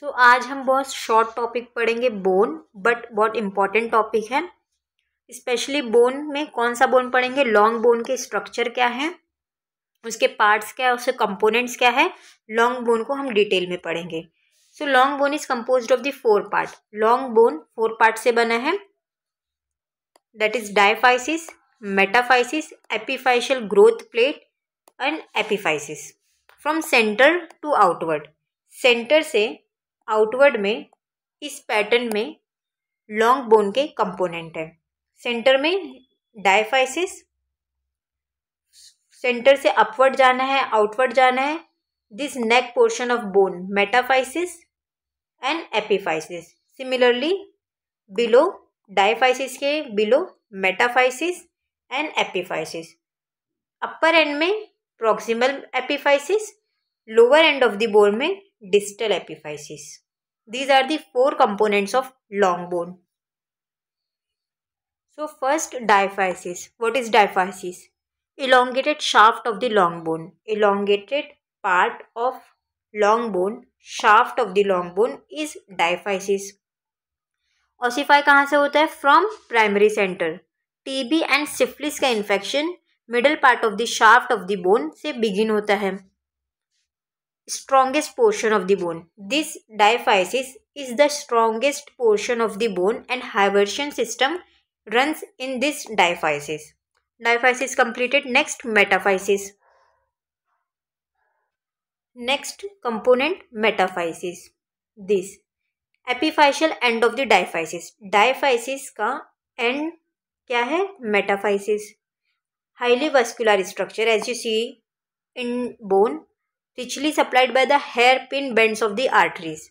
आज हम बहुत शॉर्ट टॉपिक पढ़ेंगे बोन, बट बहुत इम्पॉर्टेंट टॉपिक है। स्पेशली बोन में कौन सा बोन पढ़ेंगे, लॉन्ग बोन के स्ट्रक्चर क्या है, उसके पार्ट्स क्या है, उसके कंपोनेंट्स क्या है। लॉन्ग बोन को हम डिटेल में पढ़ेंगे। Long bone is composed of the 4 part. Long bone 4 part से बना है, that is diaphysis, metaphysis, epiphyseal growth plate and epiphysis. From centre to outward, centre से आउटवर्ड में इस पैटर्न में लॉन्ग बोन के कंपोनेंट है। सेंटर में डायफाइसिस, सेंटर से अपवर्ड जाना है, आउटवर्ड जाना है, this neck portion of bone metaphysis and epiphysis. Similarly below diaphysis के below metaphysis and epiphysis. Upper and में proximal epiphysis, lower end of the bone में distal epiphysis. These are the 4 components of long bone. So first, diaphysis. What is diaphysis? Elongated shaft of the long bone. Elongated part of long bone, shaft of the long bone is diaphysis. Ossify कहाँ से होता है? From primary center. TB and syphilis का infection middle part of the shaft of the bone से begin होता है. Strongest portion of the bone. This diaphysis is the strongest portion of the bone and Haversian system runs in this diaphysis. Diaphysis completed. Next, metaphysis. Next component, metaphysis. This epiphyseal end of the diaphysis. Diaphysis का end क्या है? Metaphysis. Highly vascular structure as you see in bone, richly supplied by the hairpin bends of the arteries.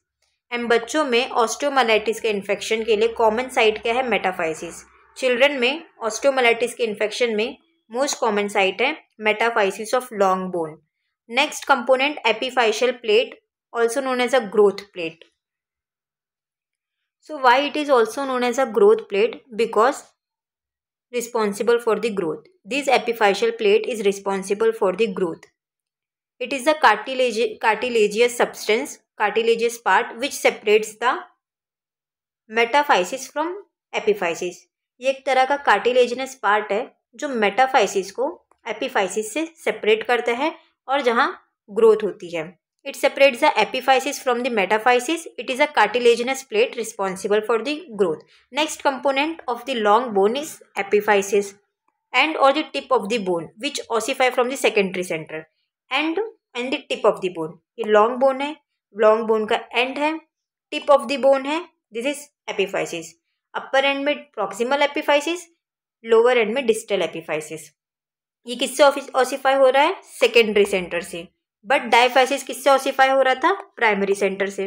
And बच्चों में osteomyelitis के infection के लिए common site क्या है? मेटाफाइसिस. चिल्ड्रन में ऑस्टियोमाइलाइटिस के इन्फेक्शन में मोस्ट कॉमन साइट है metaphysis of long bone. Next component, epiphyseal plate, also known as a growth plate. So why it is also known as a growth plate? Because responsible for the growth. This epiphyseal plate is responsible for the growth. It is the cartilaginous substance, cartilaginous part which separates the metaphysis from epiphysis. ये एक तरह का cartilaginous part है जो metaphysis को epiphysis से separate करता है और जहाँ growth होती है. It separates the epiphysis from the metaphysis. It is a cartilaginous plate responsible for the growth. Next component of the long bone is epiphysis and or the tip of the bone which ossify from the secondary center. And the tip of the bone. ये long bone है, long bone का end है, tip of the bone है, this is epiphysis. Upper end में proximal epiphysis, lower end में distal epiphysis. ये किससे ossify हो रहा है? Secondary center से. बट डायफाइसिस किससे ऑसिफाई हो रहा था? प्राइमरी सेंटर से.